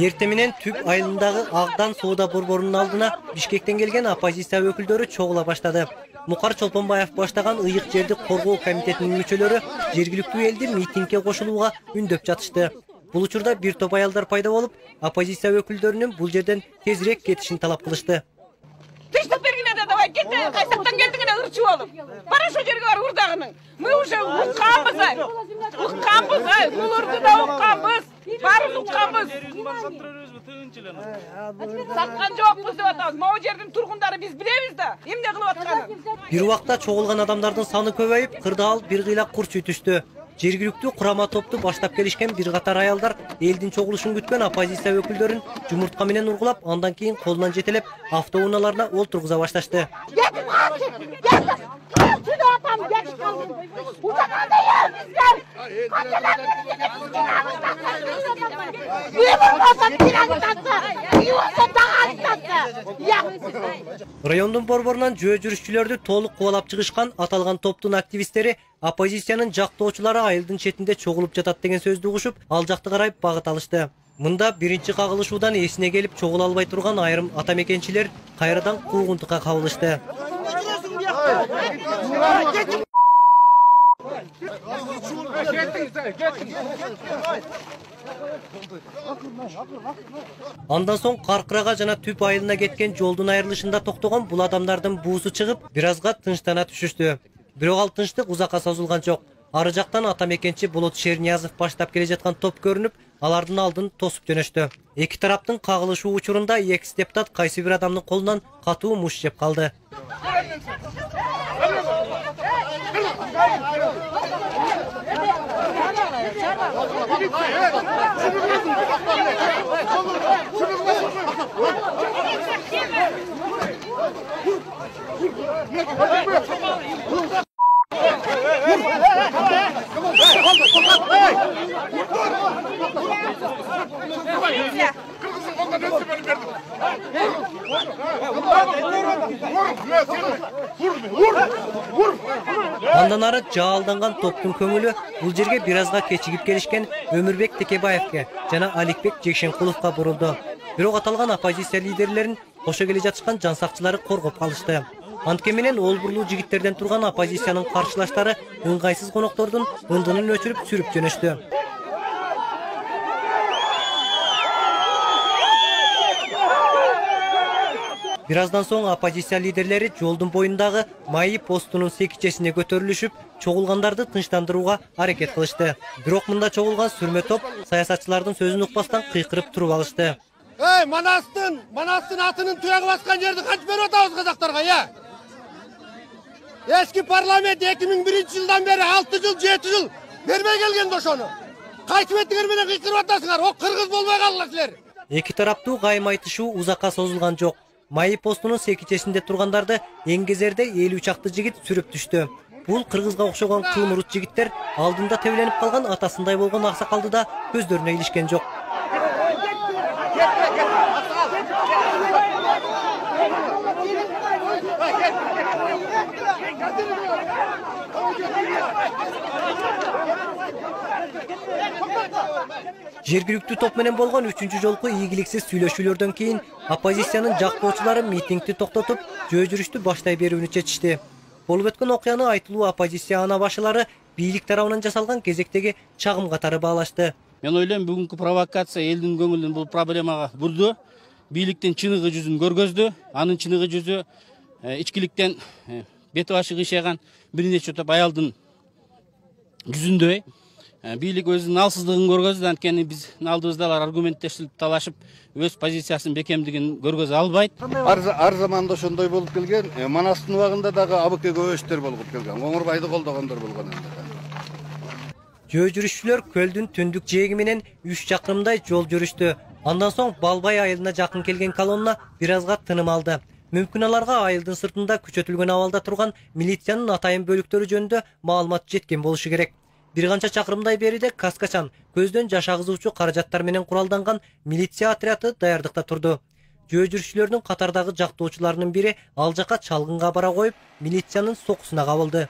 Erteminen Tüp ayılınдағы Ağdan Soğuda borborunun aldına Bişkekten gelgen оппозиция өкілдері çoğula başladı. Muqar Çolpanbayev başlagan ıyık жерді қорғау комитетінің мүчелері жергілікті елді митингке қошылуға үндеп жатышты. Бұл учурда bir топ аялдар пайда болып, оппозиция өкілдерінің бұл жерден тезірек кетішін талап қылышты. Тыштық бергенде давай кетті, қайсақтан келдіңіне ұрчу олып. Бара шо жерге бар ұрдағының. Мы уже ұққанбыз, бұл ұрды да ұққанбыз. Барыз ұққанбыз. Сатқан жоқпыз деп атамыз. Мау жердің тұрғындары біз білеміз да. Емне қылып атқанын. Bir уақытта çoğulgan адамдардың саны көбейіп, қырдағал bir қилақ құрчы түшті. Жергілікті құрама топты баштап келишкен bir қатар аялдар елдің çoğulышын күткен оппозиция өкілдерін жұмыртқа менен ұрғылап, андан кейін қолынан жетелеп, автоуналарына олтырғыза башташты. Райондун борборунан жөө жүрүшчүлөрдү толук кубалап чыгышкан аталган топтун активисттери оппозициянын жактоочулары айылдын четинде чогулуп жатат деген сөздү угушуп, ал жакты карай багыт алышты. Мында биринчи кагылышуудан эсине келип чогула албай турган айрым атамекенчилер кайрадан куугунтукка кабылышты. Андан соң Каркырага жана Түп айылына кеткен жолдун айрылышында токтогон бул адамдардын буусу чыгып, биразга тынчтана түшүштү. Бирок ал тынчтык узакка созулган жок. Ары жактан атамекенчи Болот Шерниязов баштап келе жаткан топ көрүнүп, алардын алдын тосуп жөнөштү. Эки тараптын кагылышуу учурунда экс депутат кайсы бир адамдын колунан катуу муш жеп калды. Андан ары жаалданган топтун көңүлү бул жерге биразга кечигип келишкен Өмүрбек Текебаевке жана Аликбек Жекшенкуловго бурулду. Бирок аталган оппозиция лидерлерин кошо келе жатышкан жан сакчылары коргоп калышты. Антке менен олбурлуу жигиттерден турган оппозициянын каршылаштары ыңгайсыз коноктордун ындынын өчүрүп сүрүп жөнөштү. Бираздан соң оппозиция лидерлери жолдун боюндагы Майы постунун секичесине көтөрүлүшүп, чогулгандарды тынчтандырууга аракет кылышты. Бирок мында чогулган сүрмө топ саясатчылардын сөзүн укпастан кыйкырып туруп алышты. Эй, Манастын атынын туягы баскан жерди канча берип атабыз казактарга, Эски парламент 2001-жылдан бери 6 жыл, 7 жыл бермей келген ошону. Кайтып этиңер менен кыйкырып атасыңар, о кыргыз болбой калдыңар силер. Эки тараптуу кайым айтышуу узакка созулган жок. Майы постунун секичесинде тургандарды эңгезерде 50 чакты жигит сүрүп түштү. Бул кыргызга окшогон кылмырут жигиттер алдында тебеленип калган атасындай болгон аксакалды да көздөрүнө илишкен жок. Жергиликтүү топ менен болгон 3-чү жолку ийгиликсиз сүйлөшүүлөрдөн кийин оппозициянын жактоочулары митингди токтотуп, жөө жүрүштү баштай берүүнү чечишти. Болуп өткөн окуяны айтылуу оппозиция ана башчылары бийлик тарабынан жасалган кезектеги чагым катары баалашты. Мен ойлойм, бүгүнкү провокация элдин көңүлүн бул проблемага бурду. Бийликтин чыныгы жүзүн көргөздү. Анын чыныгы жүзү ичкиликтен бети башы кыйшайган бир нече топ аялдын жүзүндөй. Бийлик өзүнүн алсыздыгын көргөздү, анткени биз алдыбызда алар аргументтешип талашып, өз позициясын бекемдигин көргөзө албайт. Ар заманда ошондой болуп келген, Манастын убагында дагы АБК көбөштөр болуп келген, Оңорбайды колдогондор болгон энди. Жөө жүрүшчүлөр көлдүн түндүк жээги менен 3 чакырымдай жол жүрүштү. Андан соң Балбай айылына жакын келген колонна биразга тыным алды. Мүмкүн аларга айылдын сыртында күчөтүлгөн абалда турган милициянын атайын бөлүктөрү жөнүндө маалымат жеткен болушу керек. Bir канча чакырымдай бериде Каскачан көздөн жаш агызуучу каражаттар менен куралданган милиция отряды даярдыкта турду. Жөө жүрүшчүлөрдүн катардагы жактоочуларынын бири ал жака чалгынга бара коюп, милициянын сокусуна кабылды.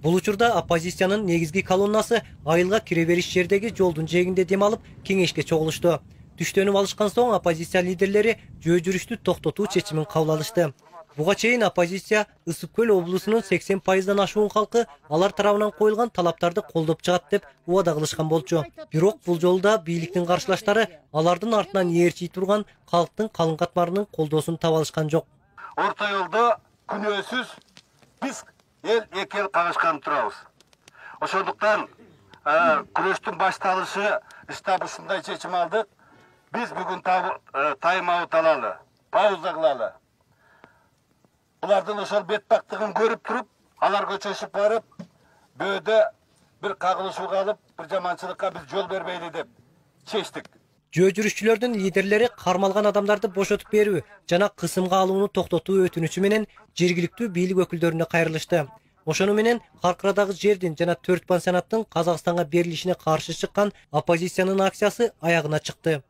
Бул учурда оппозициянын негизги колоннасы айылга кире бериш жердеги жолдун жээгинде дем алып кеңешке чогулушту. Түштөнүп алышкан соң оппозиция лидерлери жөө жүрүштү токтотуу чечимин кабыл алышты. Буга чейин оппозиция Ысык Көл облусунун 80%дан ашуун халкы алар тарабынан коюлган талаптарды колдоп чыгат деп убада кылышкан болчу. Бирок бул жолу да бийликтин каршылаштары алардын артынан ээрчий турган калктын калың катмарынын колдоосун таба алышкан жок. Орта жолдо күнөөсүз биз эки эл кагышкан турабыз. Ошондуктан күрөштүн башталышы штабы ушундай чечим алдык. Биз бүгүн тайм-аут алалы, пауза кылалы. Булардын ошол бетбактыгын көрүп туруп, алар көчөшүп барып, бөөдө бир кагылышууга алып, бир жаманчылыкка биз жол бербейли деп чечтик. Жөө жүрүшчүлөрдүн лидерлери кармалган адамдарды бошотуп берүү жана кысымга алууну токтотуу өтүнүчү менен жергиликтүү бийлик өкүлдөрүнө кайрылышты. Ошону менен Каркырадагы жердин жана 4 пансионаттын Казакстанга берилишине каршы чыккан оппозициянын акциясы аягына чыкты.